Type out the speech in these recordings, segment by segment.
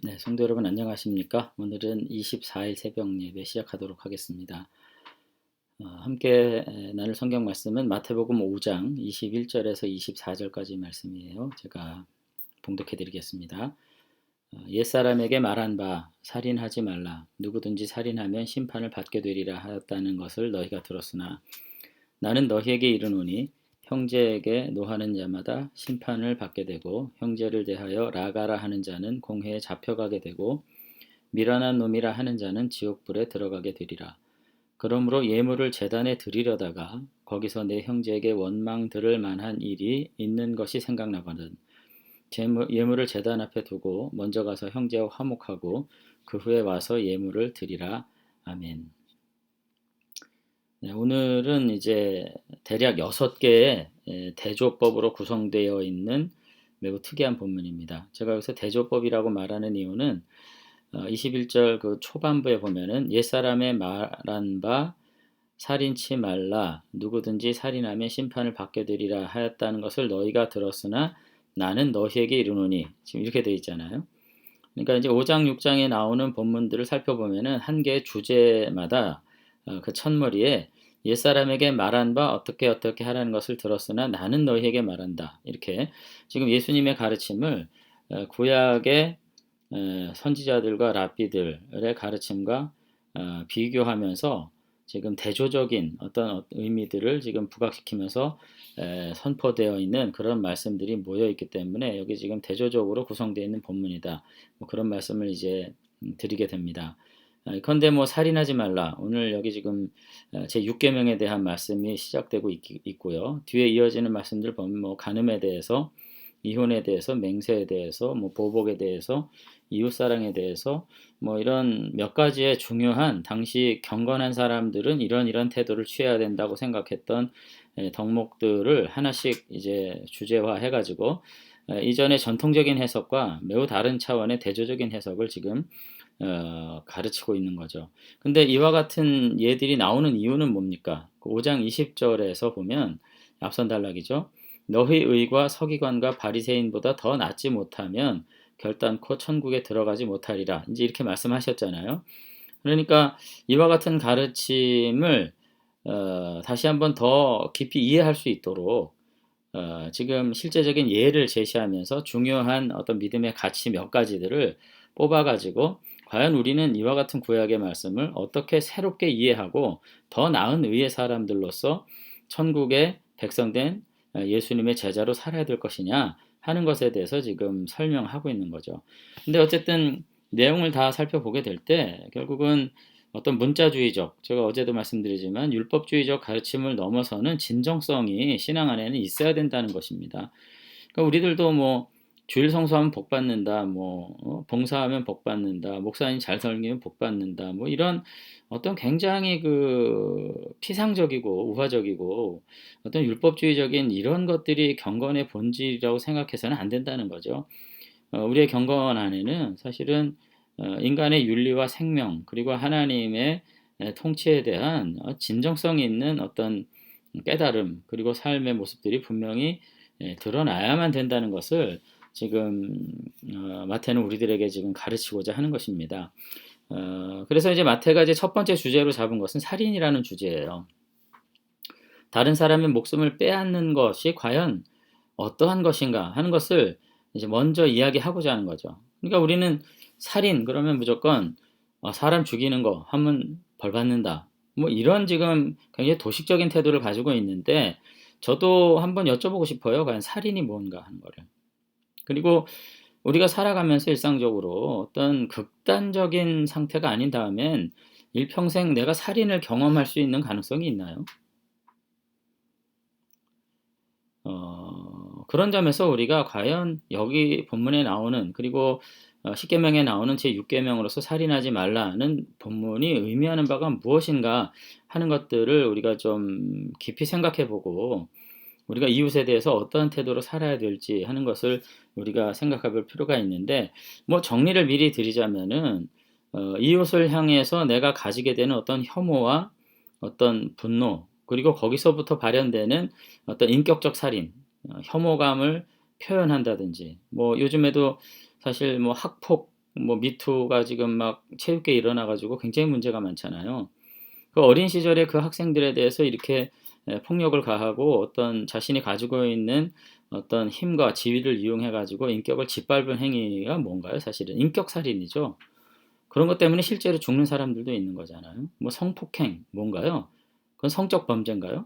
네, 성도 여러분 안녕하십니까? 오늘은 24일 새벽 예배 시작하도록 하겠습니다. 함께 나눌 성경 말씀은 마태복음 5장 21절에서 24절까지 말씀이에요. 제가 봉독해 드리겠습니다. 옛사람에게 말한 바 살인하지 말라. 누구든지 살인하면 심판을 받게 되리라 하였다는 것을 너희가 들었으나 나는 너희에게 이르노니 형제에게 노하는 자마다 심판을 받게 되고 형제를 대하여 라가라 하는 자는 공회에 잡혀가게 되고 미련한 놈이라 하는 자는 지옥불에 들어가게 되리라. 그러므로 예물을 제단에 드리려다가 거기서 내 형제에게 원망 들을 만한 일이 있는 것이 생각나거든 예물을 제단 앞에 두고 먼저 가서 형제와 화목하고 그 후에 와서 예물을 드리라. 아멘. 네, 오늘은 이제 대략 6개의 대조법으로 구성되어 있는 매우 특이한 본문입니다. 제가 여기서 대조법이라고 말하는 이유는 21절 그 초반부에 보면은 옛사람의 말한 바 살인치 말라 누구든지 살인하면 심판을 받게 되리라 하였다는 것을 너희가 들었으나 나는 너희에게 이르노니 지금 이렇게 되어 있잖아요. 그러니까 이제 5장 6장에 나오는 본문들을 살펴보면은 한 개의 주제마다 그 첫머리에 옛사람에게 말한 바 어떻게 하라는 것을 들었으나 나는 너희에게 말한다. 이렇게 지금 예수님의 가르침을 구약의 선지자들과 랍비들의 가르침과 비교하면서 지금 대조적인 어떤 의미들을 지금 부각시키면서 선포되어 있는 그런 말씀들이 모여 있기 때문에 여기 지금 대조적으로 구성되어 있는 본문이다. 뭐 그런 말씀을 이제 드리게 됩니다. 그런데 뭐 살인하지 말라. 오늘 여기 지금 제 6계명에 대한 말씀이 시작되고 있고요. 뒤에 이어지는 말씀들 보면 뭐 간음에 대해서, 이혼에 대해서, 맹세에 대해서, 뭐 보복에 대해서, 이웃사랑에 대해서 뭐 이런 몇 가지의 중요한 당시 경건한 사람들은 이런 태도를 취해야 된다고 생각했던 덕목들을 하나씩 이제 주제화 해가지고 이전의 전통적인 해석과 매우 다른 차원의 대조적인 해석을 지금 가르치고 있는 거죠. 근데 이와 같은 예들이 나오는 이유는 뭡니까? 5장 20절에서 보면 앞선 단락이죠. 너희 의가 서기관과 바리새인보다 더 낫지 못하면 결단코 천국에 들어가지 못하리라. 이제 이렇게 말씀하셨잖아요. 그러니까 이와 같은 가르침을 다시 한번 더 깊이 이해할 수 있도록 지금 실제적인 예를 제시하면서 중요한 어떤 믿음의 가치 몇 가지들을 뽑아가지고 과연 우리는 이와 같은 구약의 말씀을 어떻게 새롭게 이해하고 더 나은 의의 사람들로서 천국의 백성된 예수님의 제자로 살아야 될 것이냐 하는 것에 대해서 지금 설명하고 있는 거죠. 근데 어쨌든 내용을 다 살펴보게 될 때 결국은 어떤 문자주의적, 제가 어제도 말씀드리지만 율법주의적 가르침을 넘어서는 진정성이 신앙 안에는 있어야 된다는 것입니다. 그러니까 우리들도 뭐 주일 성수하면 복 받는다, 뭐 봉사하면 복 받는다, 목사님 잘 섬기면 복 받는다, 뭐 이런 어떤 굉장히 그 피상적이고 우화적이고 어떤 율법주의적인 이런 것들이 경건의 본질이라고 생각해서는 안 된다는 거죠. 우리의 경건 안에는 사실은 인간의 윤리와 생명 그리고 하나님의 통치에 대한 진정성이 있는 어떤 깨달음 그리고 삶의 모습들이 분명히 드러나야만 된다는 것을 지금 마태는 우리들에게 지금 가르치고자 하는 것입니다. 그래서 이제 마태가 이제 첫 번째 주제로 잡은 것은 살인이라는 주제예요. 다른 사람의 목숨을 빼앗는 것이 과연 어떠한 것인가 하는 것을 이제 먼저 이야기하고자 하는 거죠. 그러니까 우리는 살인 그러면 무조건 사람 죽이는 거 하면 벌 받는다. 뭐 이런 지금 굉장히 도식적인 태도를 가지고 있는데 저도 한번 여쭤보고 싶어요. 과연 살인이 뭔가 하는 거를. 그리고 우리가 살아가면서 일상적으로 어떤 극단적인 상태가 아닌 다음엔 일평생 내가 살인을 경험할 수 있는 가능성이 있나요? 그런 점에서 우리가 과연 여기 본문에 나오는 그리고 십계명에 나오는 제6계명으로서 살인하지 말라는 본문이 의미하는 바가 무엇인가 하는 것들을 우리가 좀 깊이 생각해 보고 우리가 이웃에 대해서 어떠한 태도로 살아야 될지 하는 것을 우리가 생각해 볼 필요가 있는데 뭐 정리를 미리 드리자면은 이웃을 향해서 내가 가지게 되는 어떤 혐오와 어떤 분노 그리고 거기서부터 발현되는 어떤 인격적 살인, 혐오감을 표현한다든지 뭐 요즘에도 사실 뭐 학폭 뭐 미투가 지금 막 체육계에 일어나 가지고 굉장히 문제가 많잖아요. 그 어린 시절에 그 학생들에 대해서 이렇게 폭력을 가하고 어떤 자신이 가지고 있는 어떤 힘과 지위를 이용해 가지고 인격을 짓밟은 행위가 뭔가요? 사실은 인격 살인이죠. 그런 것 때문에 실제로 죽는 사람들도 있는 거잖아요. 뭐 성폭행 뭔가요? 그건 성적 범죄인가요?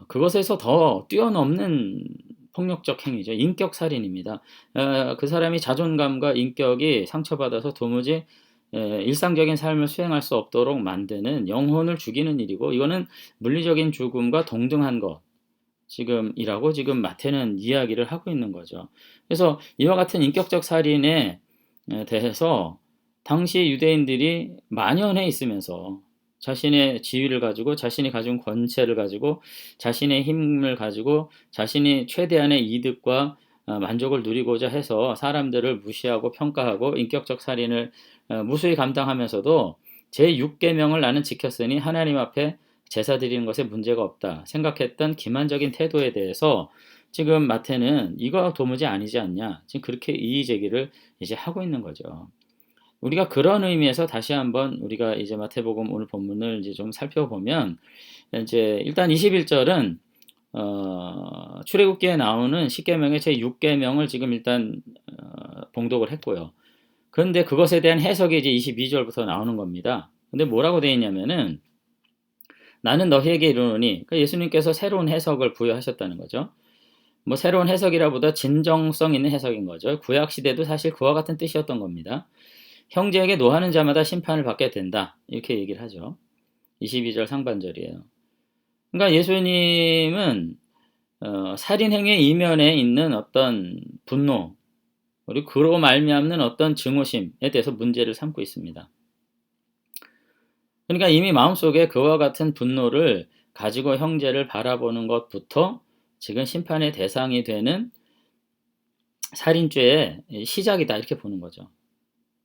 그것에서 더 뛰어넘는 폭력적 행위죠. 인격 살인입니다. 그 사람이 자존감과 인격이 상처받아서 도무지 일상적인 삶을 수행할 수 없도록 만드는 영혼을 죽이는 일이고 이거는 물리적인 죽음과 동등한 것 지금이라고 지금 마태는 이야기를 하고 있는 거죠. 그래서 이와 같은 인격적 살인에 대해서 당시 유대인들이 만연해 있으면서 자신의 지위를 가지고 자신이 가진 권세를 가지고 자신의 힘을 가지고 자신이 최대한의 이득과 만족을 누리고자 해서 사람들을 무시하고 평가하고 인격적 살인을 무수히 감당하면서도 제6계명을 나는 지켰으니 하나님 앞에 제사 드리는 것에 문제가 없다 생각했던 기만적인 태도에 대해서 지금 마태는 이거 도무지 아니지 않냐 지금 그렇게 이의 제기를 이제 하고 있는 거죠. 우리가 그런 의미에서 다시 한번 우리가 이제 마태복음 오늘 본문을 이제 좀 살펴보면 이제 일단 21절은 출애굽기에 나오는 십계명의 제6계명을 지금 일단 봉독을 했고요. 그런데 그것에 대한 해석이 이제 22절부터 나오는 겁니다. 근데 뭐라고 되어 있냐면은 나는 너희에게 이르노니 그러니까 예수님께서 새로운 해석을 부여하셨다는 거죠. 뭐 새로운 해석이라보다 진정성 있는 해석인 거죠. 구약 시대도 사실 그와 같은 뜻이었던 겁니다. 형제에게 노하는 자마다 심판을 받게 된다. 이렇게 얘기를 하죠. 22절 상반절이에요. 그러니까 예수님은 살인 행위 이면에 있는 어떤 분노 그리고 그로 말미암는 어떤 증오심에 대해서 문제를 삼고 있습니다. 그러니까 이미 마음속에 그와 같은 분노를 가지고 형제를 바라보는 것부터 지금 심판의 대상이 되는 살인죄의 시작이다 이렇게 보는 거죠.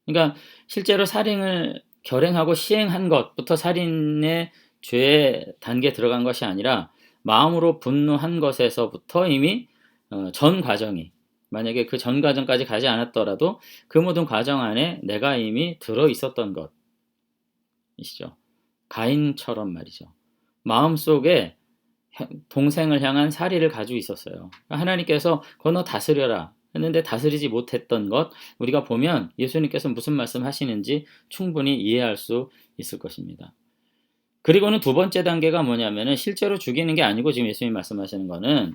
그러니까 실제로 살인을 결행하고 시행한 것부터 살인의 죄의 단계에 들어간 것이 아니라 마음으로 분노한 것에서부터 이미 전 과정이 만약에 그 전 과정까지 가지 않았더라도 그 모든 과정 안에 내가 이미 들어 있었던 것이죠. 가인처럼 말이죠. 마음속에 동생을 향한 살의를 가지고 있었어요. 하나님께서 너 다스려라 했는데 다스리지 못했던 것 우리가 보면 예수님께서 무슨 말씀하시는지 충분히 이해할 수 있을 것입니다. 그리고는 두 번째 단계가 뭐냐면은 실제로 죽이는 게 아니고 지금 예수님이 말씀하시는 거는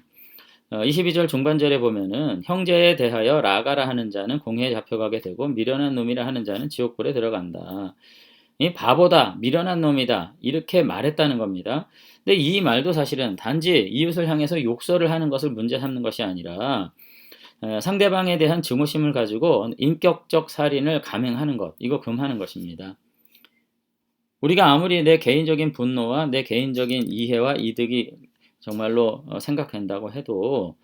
22절 중반절에 보면은 형제에 대하여 라가라 하는 자는 공회에 잡혀가게 되고 미련한 놈이라 하는 자는 지옥불에 들어간다. 이 바보다, 미련한 놈이다 이렇게 말했다는 겁니다. 근데 이 말도 사실은 단지 이웃을 향해서 욕설을 하는 것을 문제 삼는 것이 아니라 상대방에 대한 증오심을 가지고 인격적 살인을 감행하는 것, 이거 금하는 것입니다. 우리가 아무리 내 개인적인 분노와 내 개인적인 이해와 이득이 정말로 생각한다고 해도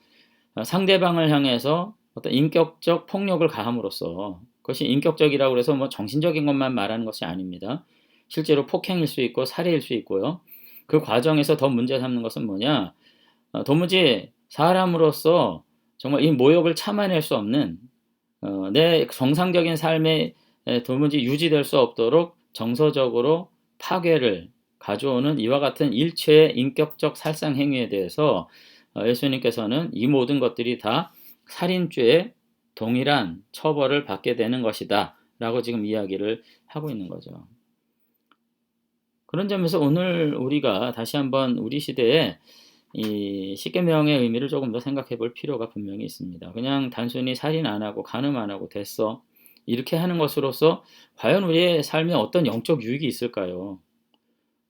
상대방을 향해서 어떤 인격적 폭력을 가함으로써 그것이 인격적이라고 해서 뭐 정신적인 것만 말하는 것이 아닙니다. 실제로 폭행일 수 있고 살해일 수 있고요. 그 과정에서 더 문제 삼는 것은 뭐냐? 도무지 사람으로서 정말 이 모욕을 참아낼 수 없는 내 정상적인 삶에 도무지 유지될 수 없도록 정서적으로 파괴를 가져오는 이와 같은 일체의 인격적 살상 행위에 대해서 예수님께서는 이 모든 것들이 다 살인죄의 동일한 처벌을 받게 되는 것이다 라고 지금 이야기를 하고 있는 거죠. 그런 점에서 오늘 우리가 다시 한번 우리 시대에 이 십계명의 의미를 조금 더 생각해 볼 필요가 분명히 있습니다. 그냥 단순히 살인 안 하고 간음 안 하고 됐어 이렇게 하는 것으로서 과연 우리의 삶에 어떤 영적 유익이 있을까요?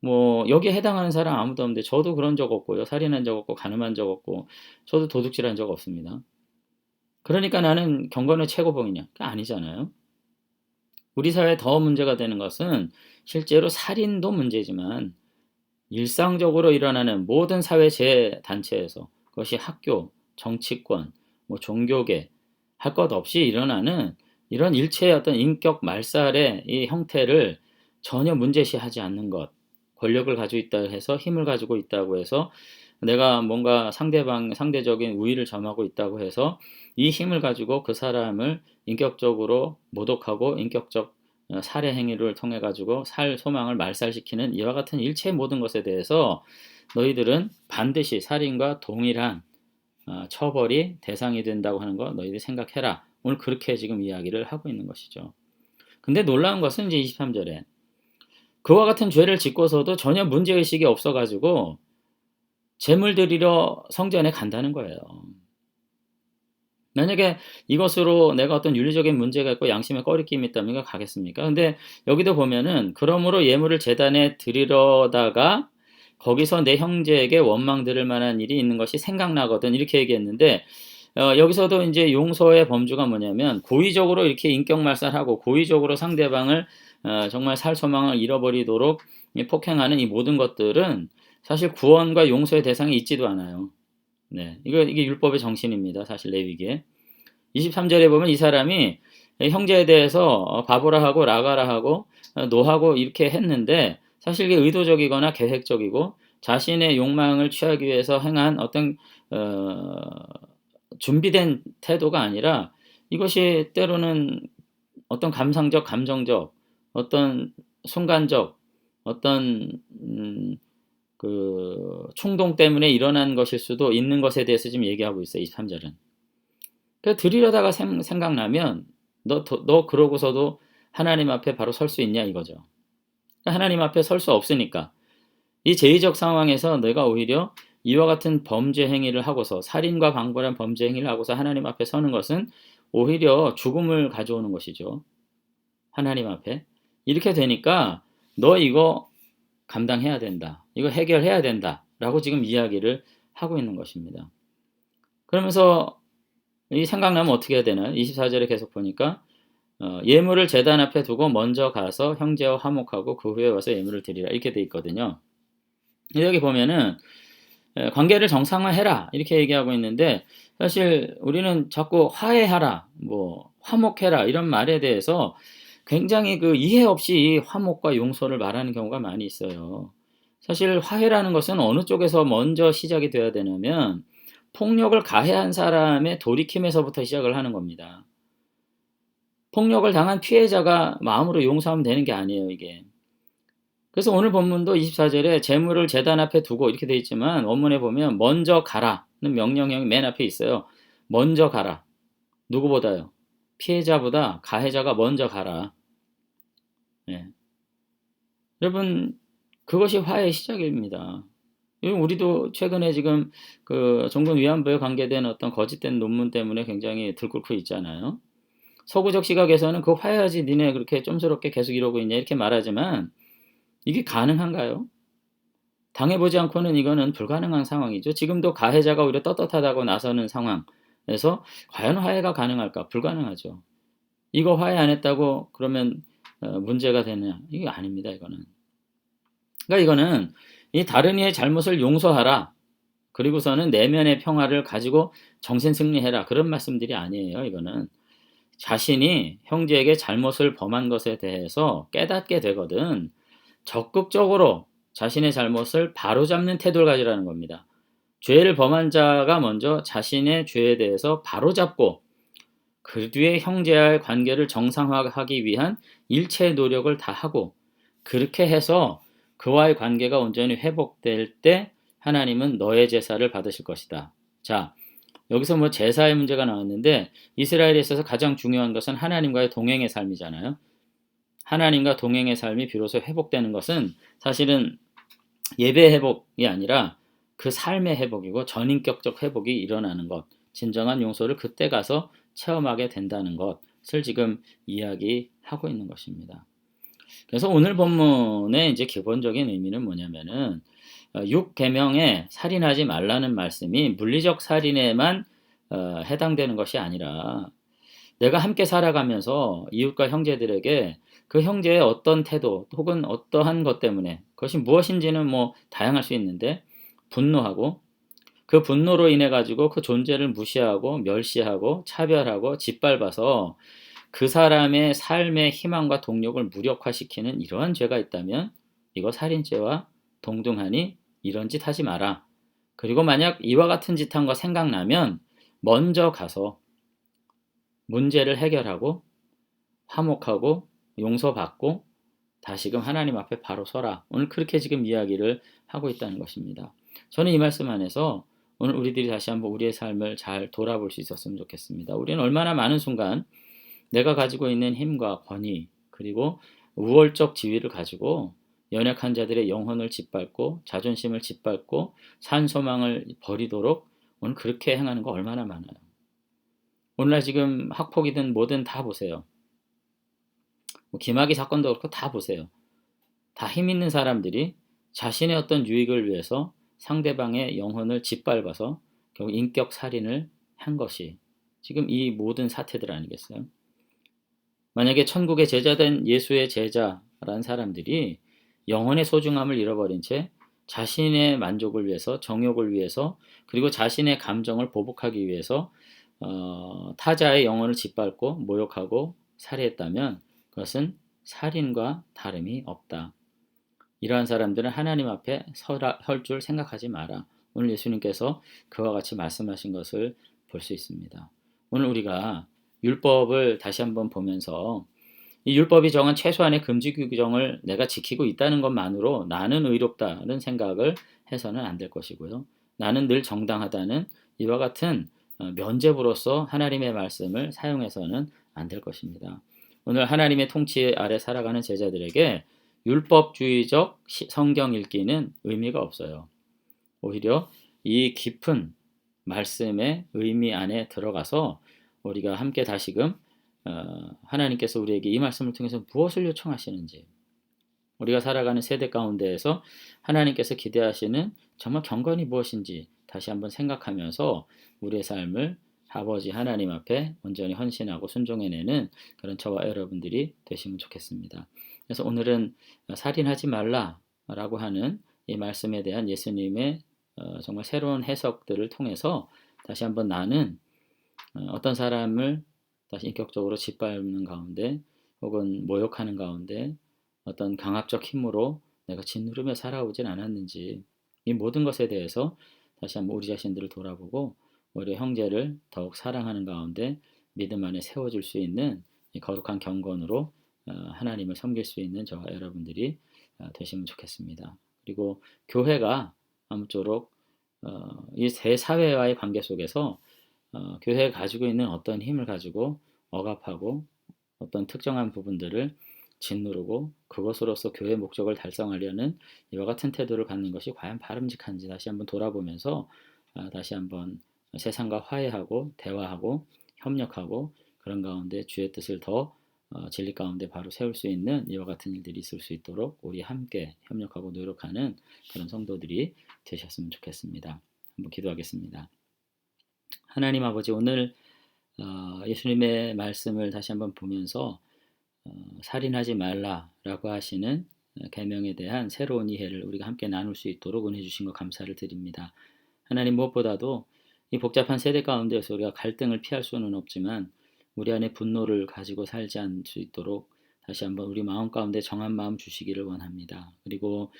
뭐 여기에 해당하는 사람 아무도 없는데 저도 그런 적 없고요. 살인한 적 없고 간음한 적 없고 저도 도둑질한 적 없습니다. 그러니까 나는 경건의 최고봉이냐? 아니잖아요. 우리 사회에 더 문제가 되는 것은 실제로 살인도 문제지만 일상적으로 일어나는 모든 사회 단체에서 그것이 학교, 정치권, 뭐 종교계 할 것 없이 일어나는 이런 일체의 어떤 인격 말살의 이 형태를 전혀 문제시하지 않는 것, 권력을 가지고 있다 해서 힘을 가지고 있다고 해서 내가 뭔가 상대적인 우위를 점하고 있다고 해서 이 힘을 가지고 그 사람을 인격적으로 모독하고 인격적 살해 행위를 통해 가지고 소망을 말살시키는 이와 같은 일체의 모든 것에 대해서 너희들은 반드시 살인과 동일한 처벌이 대상이 된다고 하는 거 너희들이 생각해라. 오늘 그렇게 지금 이야기를 하고 있는 것이죠. 근데 놀라운 것은 이제 23절에 그와 같은 죄를 짓고서도 전혀 문제의식이 없어가지고 제물 드리러 성전에 간다는 거예요. 만약에 이것으로 내가 어떤 윤리적인 문제가 있고 양심에 꺼리낌이 있다면 가겠습니까? 근데 여기도 보면은 그러므로 예물을 제단에 드리러다가 거기서 내 형제에게 원망 들을 만한 일이 있는 것이 생각나거든 이렇게 얘기했는데 여기서도 이제 용서의 범주가 뭐냐면 고의적으로 이렇게 인격말살하고 고의적으로 상대방을 정말 살 소망을 잃어버리도록 폭행하는 이 모든 것들은 사실 구원과 용서의 대상이 있지도 않아요. 네, 이게 율법의 정신입니다. 사실 레위기에 23절에 보면 이 사람이 형제에 대해서 바보라 하고 라가라 하고 노하고 이렇게 했는데 사실 이게 의도적이거나 계획적이고 자신의 욕망을 취하기 위해서 행한 어떤 준비된 태도가 아니라 이것이 때로는 어떤 감상적, 감정적, 어떤 순간적, 어떤 그 충동 때문에 일어난 것일 수도 있는 것에 대해서 지금 얘기하고 있어요. 23절은. 그래서 드리려다가 생각나면 너 그러고서도 하나님 앞에 바로 설 수 있냐 이거죠. 하나님 앞에 설 수 없으니까 이 제의적 상황에서 내가 오히려 이와 같은 범죄 행위를 하고서 살인과 방불한 범죄 행위를 하고서 하나님 앞에 서는 것은 오히려 죽음을 가져오는 것이죠. 하나님 앞에. 이렇게 되니까 너 이거 감당해야 된다. 이거 해결해야 된다. 라고 지금 이야기를 하고 있는 것입니다. 그러면서 이 생각나면 어떻게 해야 되나요? 24절에 계속 보니까 예물을 제단 앞에 두고 먼저 가서 형제와 화목하고 그 후에 와서 예물을 드리라 이렇게 돼 있거든요. 여기 보면은 관계를 정상화해라 이렇게 얘기하고 있는데 사실 우리는 자꾸 화해하라 뭐 화목해라 이런 말에 대해서 굉장히 그 이해 없이 화목과 용서를 말하는 경우가 많이 있어요. 사실 화해라는 것은 어느 쪽에서 먼저 시작이 돼야 되냐면 폭력을 가해한 사람의 돌이킴에서부터 시작을 하는 겁니다. 폭력을 당한 피해자가 마음으로 용서하면 되는 게 아니에요, 이게. 그래서 오늘 본문도 24절에 재물을 제단 앞에 두고 이렇게 돼 있지만 원문에 보면 먼저 가라는 명령형이 맨 앞에 있어요. 먼저 가라. 누구보다요? 피해자보다 가해자가 먼저 가라. 예. 여러분 그것이 화해의 시작입니다. 우리도 최근에 지금 그 종군 위안부에 관계된 어떤 거짓된 논문 때문에 굉장히 들끓고 있잖아요. 서구적 시각에서는 그 화해하지 니네 그렇게 쫌스럽게 계속 이러고 있냐 이렇게 말하지만 이게 가능한가요? 당해보지 않고는 이거는 불가능한 상황이죠. 지금도 가해자가 오히려 떳떳하다고 나서는 상황에서 과연 화해가 가능할까? 불가능하죠. 이거 화해 안 했다고 그러면 문제가 되느냐? 이게 아닙니다. 이거는. 그러니까 이거는 이 다른 이의 잘못을 용서하라. 그리고서는 내면의 평화를 가지고 정신 승리해라. 그런 말씀들이 아니에요. 이거는. 자신이 형제에게 잘못을 범한 것에 대해서 깨닫게 되거든 적극적으로 자신의 잘못을 바로잡는 태도를 가지라는 겁니다. 죄를 범한 자가 먼저 자신의 죄에 대해서 바로잡고 그 뒤에 형제와의 관계를 정상화하기 위한 일체의 노력을 다하고 그렇게 해서 그와의 관계가 온전히 회복될 때 하나님은 너의 제사를 받으실 것이다. 자, 여기서 뭐 제사의 문제가 나왔는데 이스라엘에 있어서 가장 중요한 것은 하나님과의 동행의 삶이잖아요. 하나님과 동행의 삶이 비로소 회복되는 것은 사실은 예배 회복이 아니라 그 삶의 회복이고 전인격적 회복이 일어나는 것, 진정한 용서를 그때 가서 체험하게 된다는 것을 지금 이야기하고 있는 것입니다. 그래서 오늘 본문의 이제 기본적인 의미는 뭐냐면은 6계명에 살인하지 말라는 말씀이 물리적 살인에만 해당되는 것이 아니라 내가 함께 살아가면서 이웃과 형제들에게 그 형제의 어떤 태도 혹은 어떠한 것 때문에 그것이 무엇인지는 뭐 다양할 수 있는데 분노하고 그 분노로 인해 가지고 그 존재를 무시하고 멸시하고 차별하고 짓밟아서 그 사람의 삶의 희망과 동력을 무력화시키는 이러한 죄가 있다면 이거 살인죄와 동등하니 이런 짓 하지 마라. 그리고 만약 이와 같은 짓 한 거 생각나면 먼저 가서 문제를 해결하고 화목하고 용서받고 다시금 하나님 앞에 바로 서라. 오늘 그렇게 지금 이야기를 하고 있다는 것입니다. 저는 이 말씀 안에서 오늘 우리들이 다시 한번 우리의 삶을 잘 돌아볼 수 있었으면 좋겠습니다. 우리는 얼마나 많은 순간 내가 가지고 있는 힘과 권위 그리고 우월적 지위를 가지고 연약한 자들의 영혼을 짓밟고 자존심을 짓밟고 산소망을 버리도록 오늘 그렇게 행하는 거 얼마나 많아요. 오늘날 지금 학폭이든 뭐든 다 보세요. 김학의 사건도 그렇고 다 보세요. 다 힘 있는 사람들이 자신의 어떤 유익을 위해서 상대방의 영혼을 짓밟아서 결국 인격 살인을 한 것이 지금 이 모든 사태들 아니겠어요? 만약에 천국의 제자된 예수의 제자라는 사람들이 영혼의 소중함을 잃어버린 채 자신의 만족을 위해서 정욕을 위해서 그리고 자신의 감정을 보복하기 위해서 타자의 영혼을 짓밟고 모욕하고 살해했다면 그것은 살인과 다름이 없다. 이러한 사람들은 하나님 앞에 설 줄 생각하지 마라. 오늘 예수님께서 그와 같이 말씀하신 것을 볼 수 있습니다. 오늘 우리가 율법을 다시 한번 보면서 이 율법이 정한 최소한의 금지 규정을 내가 지키고 있다는 것만으로 나는 의롭다는 생각을 해서는 안 될 것이고요. 나는 늘 정당하다는 이와 같은 면죄부로서 하나님의 말씀을 사용해서는 안 될 것입니다. 오늘 하나님의 통치 아래 살아가는 제자들에게 율법주의적 성경 읽기는 의미가 없어요. 오히려 이 깊은 말씀의 의미 안에 들어가서 우리가 함께 다시금 하나님께서 우리에게 이 말씀을 통해서 무엇을 요청하시는지 우리가 살아가는 세대 가운데에서 하나님께서 기대하시는 정말 경건이 무엇인지 다시 한번 생각하면서 우리의 삶을 아버지 하나님 앞에 온전히 헌신하고 순종해내는 그런 저와 여러분들이 되시면 좋겠습니다. 그래서 오늘은 살인하지 말라라고 하는 이 말씀에 대한 예수님의 정말 새로운 해석들을 통해서 다시 한번 나는 어떤 사람을 다시 인격적으로 짓밟는 가운데 혹은 모욕하는 가운데 어떤 강압적 힘으로 내가 짓누르며 살아오진 않았는지 이 모든 것에 대해서 다시 한번 우리 자신들을 돌아보고 우리 형제를 더욱 사랑하는 가운데 믿음 안에 세워줄 수 있는 이 거룩한 경건으로 하나님을 섬길 수 있는 저와 여러분들이 되시면 좋겠습니다. 그리고 교회가 아무쪼록 이 대사회와의 관계 속에서 교회가 가지고 있는 어떤 힘을 가지고 억압하고 어떤 특정한 부분들을 짓누르고 그것으로서 교회 목적을 달성하려는 이와 같은 태도를 갖는 것이 과연 바람직한지 다시 한번 돌아보면서 다시 한번 세상과 화해하고 대화하고 협력하고 그런 가운데 주의 뜻을 더 진리 가운데 바로 세울 수 있는 이와 같은 일들이 있을 수 있도록 우리 함께 협력하고 노력하는 그런 성도들이 되셨으면 좋겠습니다. 한번 기도하겠습니다. 하나님 아버지 오늘 예수님의 말씀을 다시 한번 보면서 살인하지 말라라고 하시는 계명에 대한 새로운 이해를 우리가 함께 나눌 수 있도록 은혜 주신 것 감사를 드립니다. 하나님 무엇보다도 이 복잡한 세대 가운데서 우리가 갈등을 피할 수는 없지만 우리 안에 분노를 가지고 살지 않을 수 있도록 다시 한번 우리 마음 가운데 정한 마음 주시기를 원합니다. 그리고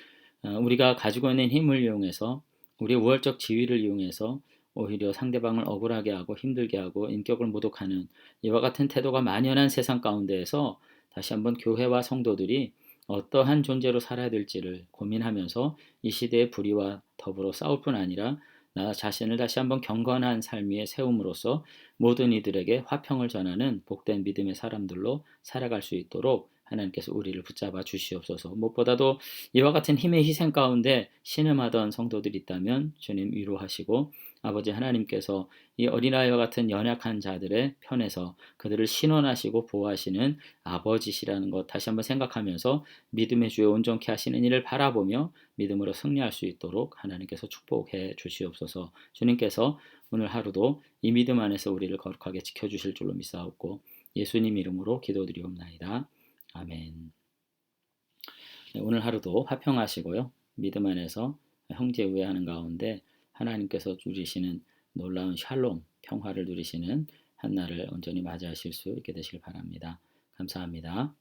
우리가 가지고 있는 힘을 이용해서 우리의 우월적 지위를 이용해서 오히려 상대방을 억울하게 하고 힘들게 하고 인격을 모독하는 이와 같은 태도가 만연한 세상 가운데에서 다시 한번 교회와 성도들이 어떠한 존재로 살아야 될지를 고민하면서 이 시대의 불의와 더불어 싸울 뿐 아니라 나 자신을 다시 한번 경건한 삶 위에 세움으로써 모든 이들에게 화평을 전하는 복된 믿음의 사람들로 살아갈 수 있도록 하나님께서 우리를 붙잡아 주시옵소서. 무엇보다도 이와 같은 힘의 희생 가운데 신음하던 성도들이 있다면 주님 위로하시고 아버지 하나님께서 이 어린아이와 같은 연약한 자들의 편에서 그들을 신원하시고 보호하시는 아버지시라는 것 다시 한번 생각하면서 믿음의 주에 온전케 하시는 이를 바라보며 믿음으로 승리할 수 있도록 하나님께서 축복해 주시옵소서. 주님께서 오늘 하루도 이 믿음 안에서 우리를 거룩하게 지켜주실 줄로 믿사옵고 예수님 이름으로 기도드리옵나이다. 아멘. 네, 오늘 하루도 화평하시고요. 믿음 안에서 형제 우애하는 가운데 하나님께서 누리시는 놀라운 샬롬, 평화를 누리시는 한날을 온전히 맞이하실 수 있게 되시길 바랍니다. 감사합니다.